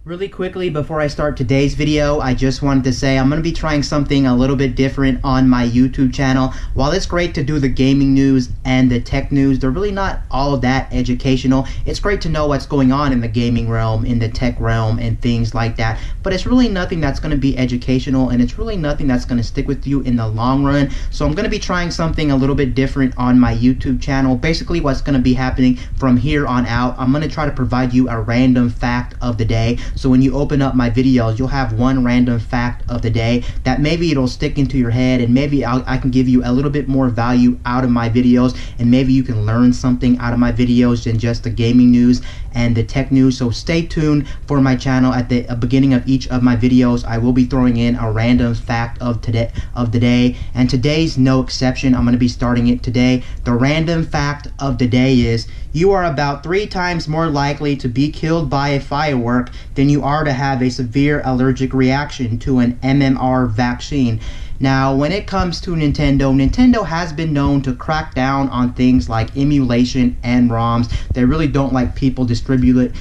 Really quickly before I start today's video, I just wanted to say I'm going to be trying something a little bit different on my YouTube channel. While it's great to do the gaming news and the tech news, they're really not all that educational. It's great to know what's going on in the gaming realm, in the tech realm, and things like that. But it's really nothing that's going to be educational, and it's really nothing that's going to stick with you in the long run. So I'm going to be trying something a little bit different on my YouTube channel. Basically, what's going to be happening from here on out, I'm going to try to provide you a random fact of the day. So when you open up my videos, you'll have one random fact of the day that maybe it'll stick into your head, and maybe I can give you a little bit more value out of my videos, and maybe you can learn something out of my videos than just the gaming news and the tech news. So stay tuned for my channel. At the beginning of each of my videos, I will be throwing in a random fact of the day, and today's no exception. I'm going to be starting it today. The random fact of the day is: you are about 3 times more likely to be killed by a firework than you are to have a severe allergic reaction to an MMR vaccine. Now, when it comes to Nintendo has been known to crack down on things like emulation and ROMs. They really don't like people distributing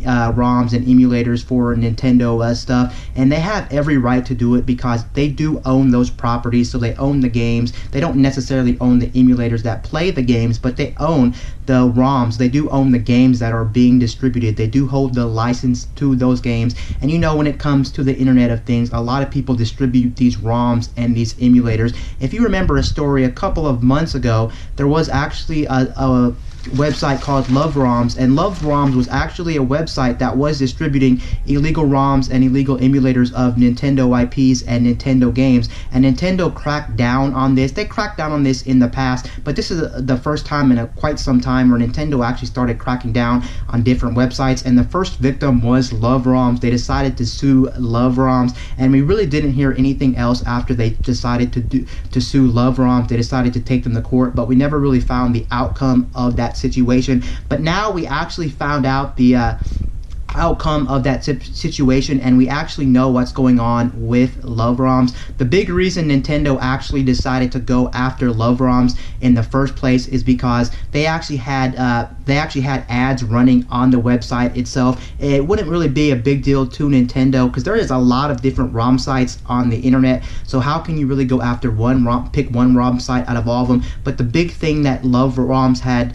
ROMs and emulators for Nintendo stuff, and they have every right to do it because they do own those properties. So they own the games. They don't necessarily own the emulators that play the games, but they own the ROMs. They do own the games that are being distributed. They do hold the license to those games. And you know, when it comes to the Internet of Things, a lot of people distribute these ROMs and these emulators. If you remember a story a couple of months ago, there was actually a website called LoveROMs, and LoveROMs was actually a website that was distributing illegal ROMs and illegal emulators of Nintendo IPs and Nintendo games, and Nintendo cracked down on this. They cracked down on this in the past, but this is the first time in quite some time where Nintendo actually started cracking down on different websites, and the first victim was LoveROMs. They decided to sue LoveROMs, and we really didn't hear anything else after they decided to sue LoveROMs. They decided to take them to court, but we never really found the outcome of that situation. But now we actually found out the outcome of that situation, and we actually know what's going on with LoveROMs. The big reason Nintendo actually decided to go after LoveROMs in the first place is because they actually had ads running on the website itself. It wouldn't really be a big deal to Nintendo because there is a lot of different ROM sites on the internet, so how can you really go after pick one ROM site out of all of them? But the big thing that LoveROMs had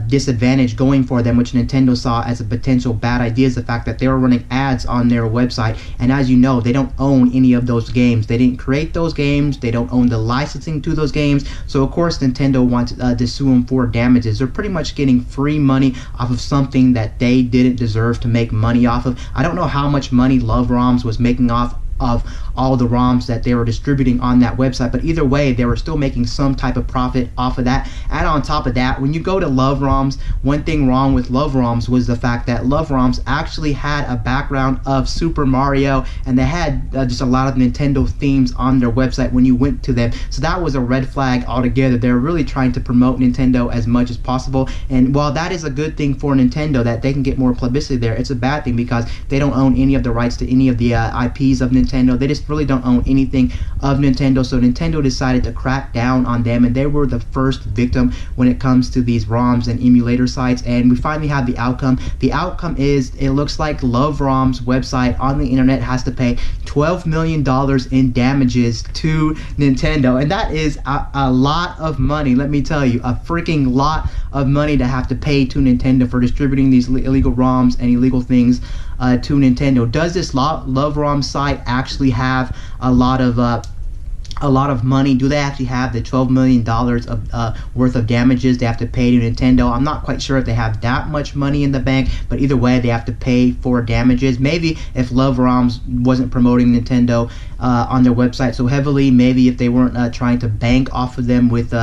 disadvantage going for them, which Nintendo saw as a potential bad idea, is the fact that they were running ads on their website. And as you know, they don't own any of those games. They didn't create those games. They don't own the licensing to those games. So of course Nintendo wanted to sue them for damages. They're pretty much getting free money off of something that they didn't deserve to make money off of. I don't know how much money LoveROMs was making off of all the ROMs that they were distributing on that website, but either way they were still making some type of profit off of that. And on top of that, when you go to LoveROMs, one thing wrong with LoveROMs was the fact that LoveROMs actually had a background of Super Mario, and they had just a lot of Nintendo themes on their website when you went to them. So that was a red flag altogether. They're really trying to promote Nintendo as much as possible, and while that is a good thing for Nintendo that they can get more publicity there, it's a bad thing because they don't own any of the rights to any of the IPs of Nintendo. They just really don't own anything of Nintendo. So Nintendo decided to crack down on them, and they were the first victim when it comes to these ROMs and emulator sites. And we finally have the outcome. The outcome is, it looks like LoveROM's website on the internet has to pay $12 million in damages to Nintendo, and that is a lot of money. Let me tell you, a freaking lot of money to have to pay to Nintendo for distributing these illegal ROMs and illegal things to Nintendo. Does this LoveROM site actually have a lot of money? Do they actually have the $12 million of worth of damages they have to pay to Nintendo? I'm not quite sure if they have that much money in the bank, but either way they have to pay for damages. Maybe if LoveROMs wasn't promoting Nintendo on their website so heavily, maybe if they weren't trying to bank off of them with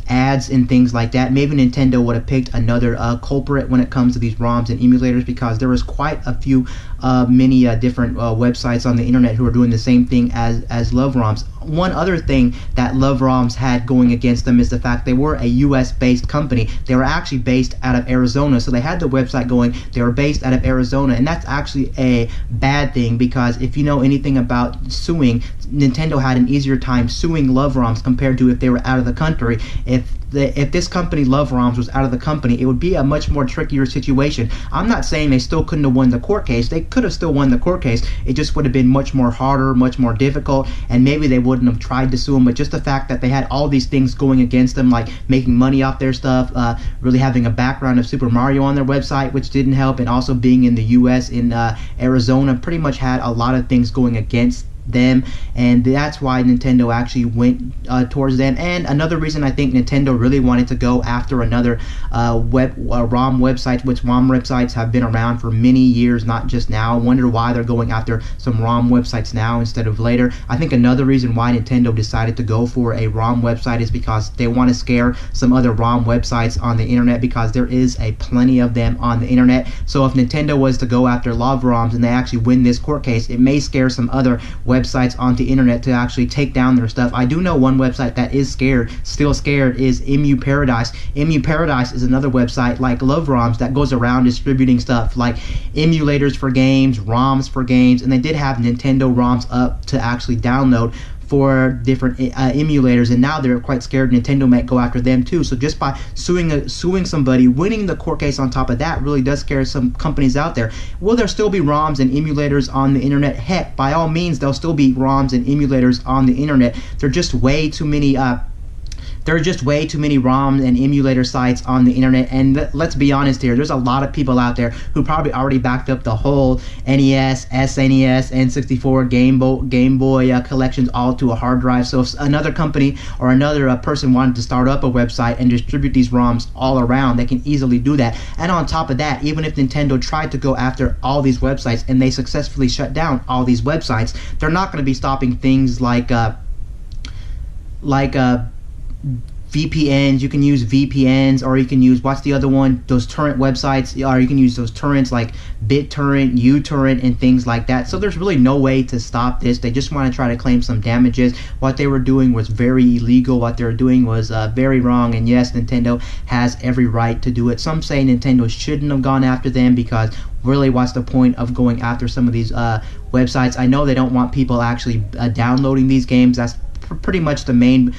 ads and things like that, maybe Nintendo would have picked another culprit when it comes to these ROMs and emulators, because there was quite a few many different websites on the internet who are doing the same thing as LoveROMs. One other thing that LoveROMs had going against them is the fact they were a US based company. They were actually based out of Arizona, so they had the website going. They were based out of Arizona, and that's actually a bad thing, because if you know anything about suing, Nintendo had an easier time suing LoveROMs compared to if they were out of the country. If if this company Love ROMs was out of the company, it would be a much more trickier situation. I'm not saying they still couldn't have won the court case. They could have still won the court case. It just would have been much more harder, much more difficult, and maybe they wouldn't have tried to sue them. But just the fact that they had all these things going against them, like making money off their stuff, really having a background of Super Mario on their website, which didn't help, and also being in the U.S. in Arizona, pretty much had a lot of things going against them, and that's why Nintendo actually went towards them. And another reason I think Nintendo really wanted to go after another ROM website, which ROM websites have been around for many years, not just now. I wonder why they're going after some ROM websites now instead of later. I think another reason why Nintendo decided to go for a ROM website is because they want to scare some other ROM websites on the internet, because there is a plenty of them on the internet. So if Nintendo was to go after Love ROMs and they actually win this court case, it may scare some other websites on the internet to actually take down their stuff. I do know one website that is still scared, is Emu Paradise. Emu Paradise is another website like Love ROMs that goes around distributing stuff like emulators for games, ROMs for games, and they did have Nintendo ROMs up to actually download for different emulators, and now they're quite scared Nintendo might go after them too. So just by suing somebody, winning the court case on top of that really does scare some companies out there. Will there still be ROMs and emulators on the internet? Heck, by all means, there'll still be ROMs and emulators on the internet. There are just way too many ROM and emulator sites on the internet, and let's be honest here, there's a lot of people out there who probably already backed up the whole NES, SNES, N64, Game Boy collections all to a hard drive. So if another company or another person wanted to start up a website and distribute these ROMs all around, they can easily do that. And on top of that, even if Nintendo tried to go after all these websites and they successfully shut down all these websites, they're not going to be stopping things like VPNs. You can use VPNs, or you can use, what's the other one, those torrent websites, or you can use those torrents like BitTorrent, uTorrent, and things like that. So there's really no way to stop this. They just want to try to claim some damages. What they were doing was very illegal. What they were doing was very wrong, and yes, Nintendo has every right to do it. Some say Nintendo shouldn't have gone after them, because really, what's the point of going after some of these websites? I know they don't want people actually downloading these games. That's pretty much the main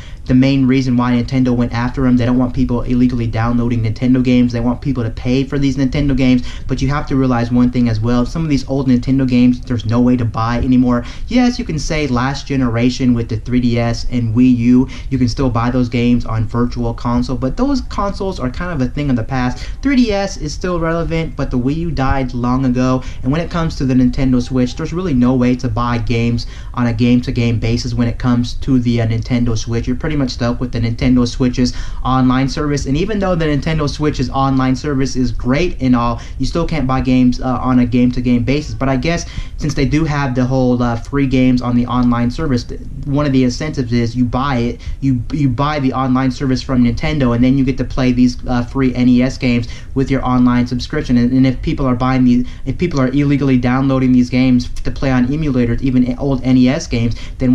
reason why Nintendo went after them. They don't want people illegally downloading Nintendo games. They want people to pay for these Nintendo games. But you have to realize one thing as well. Some of these old Nintendo games, there's no way to buy anymore. Yes, you can say last generation with the 3DS and Wii U, you can still buy those games on Virtual Console, but those consoles are kind of a thing of the past. 3DS is still relevant, but the Wii U died long ago. And when it comes to the Nintendo Switch, there's really no way to buy games on a game-to-game basis when it comes to the Nintendo Switch. You're pretty much stuck with the Nintendo Switch's online service, and even though the Nintendo Switch's online service is great and all, you still can't buy games on a game-to-game basis. But I guess since they do have the whole free games on the online service, one of the incentives is you buy it, you buy the online service from Nintendo, and then you get to play these free NES games with your online subscription. And if people are buying these, if people are illegally downloading these games to play on emulators, even old NES games, then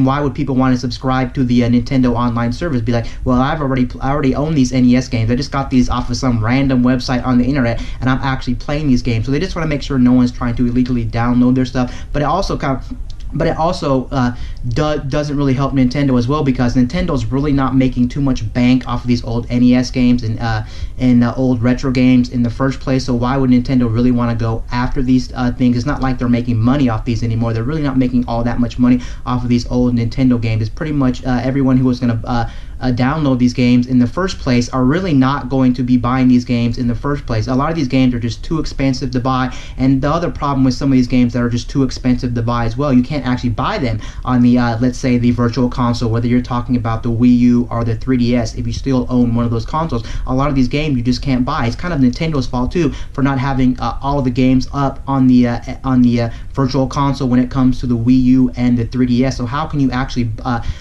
why would people want to subscribe to the Nintendo online service? Be like, well, I already own these NES games. I just got these off of some random website on the internet, and I'm actually playing these games. So they just want to make sure no one's trying to illegally download their stuff. But it also doesn't really help Nintendo as well, because Nintendo's really not making too much bank off of these old NES games and old retro games in the first place. So why would Nintendo really want to go after these things? It's not like they're making money off these anymore. They're really not making all that much money off of these old Nintendo games. It's pretty much everyone who was going to download these games in the first place are really not going to be buying these games in the first place. A lot of these games are just too expensive to buy, and the other problem with some of these games that are just too expensive to buy as well, you can't actually buy them on the let's say the Virtual Console, whether you're talking about the Wii U or the 3DS. If you still own one of those consoles, a lot of these games you just can't buy. It's kind of Nintendo's fault too for not having all the games up on the Virtual Console when it comes to the Wii U and the 3DS. So how can you actually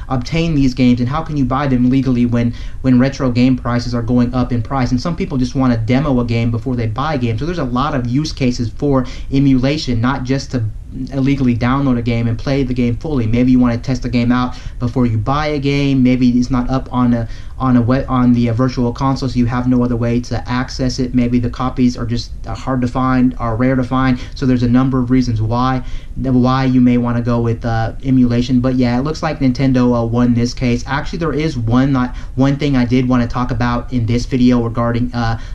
obtain these games, and how can you buy them legally when retro game prices are going up in price? And some people just want to demo a game before they buy a game. So there's a lot of use cases for emulation, not just to illegally download a game and play the game fully. Maybe you want to test the game out before you buy a game. Maybe it's not up on the Virtual Console, so you have no other way to access it. Maybe the copies are just hard to find or rare to find. So there's a number of reasons why why you may want to go with emulation. But yeah, it looks like Nintendo won this case. Actually, there is one thing I did want to talk about in this video regarding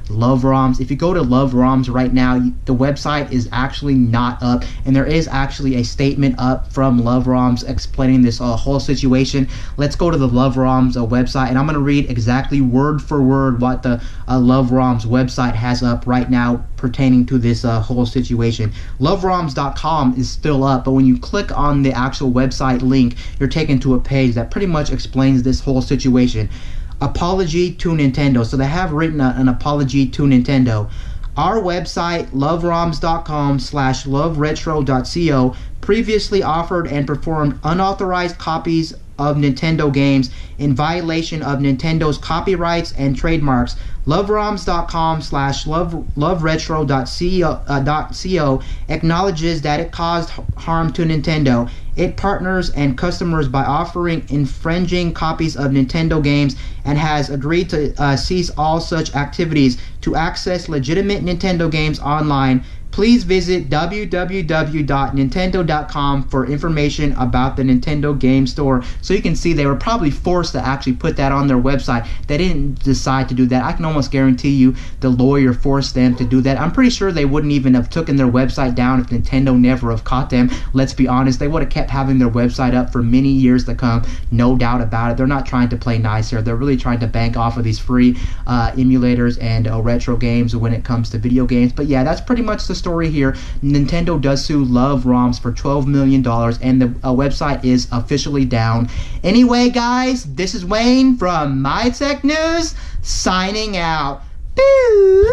Love ROMs. If you go to Love ROMs right now, the website is actually not up, and there is actually a statement up from Love ROMs explaining this whole situation. Let's go to the Love ROMs website, and I'm going to read exactly word for word what the Love ROMs website has up right now pertaining to this whole situation. LoveROMs.com is still up, but when you click on the actual website link, you're taken to a page that pretty much explains this whole situation. Apology to Nintendo. So they have written an apology to Nintendo. Our website, loveroms.com/loveretro.co, previously offered and performed unauthorized copies of Nintendo games in violation of Nintendo's copyrights and trademarks. LoveROMs.com/loveretro.co acknowledges that it caused harm to Nintendo, its partners, and customers by offering infringing copies of Nintendo games, and has agreed to cease all such activities. To access legitimate Nintendo games online, please visit www.nintendo.com for information about the Nintendo Game Store. So you can see they were probably forced to actually put that on their website. They didn't decide to do that. I can almost guarantee you the lawyer forced them to do that. I'm pretty sure they wouldn't even have taken their website down if Nintendo never have caught them. Let's be honest, they would have kept having their website up for many years to come. No doubt about it. They're not trying to play nice here. They're really trying to bank off of these free emulators and retro games when it comes to video games. But yeah, that's pretty much the story here. Nintendo does sue Love ROMs for $12 million, and the website is officially down. Anyway, guys, this is Wayne from My Tech News, signing out. Boo!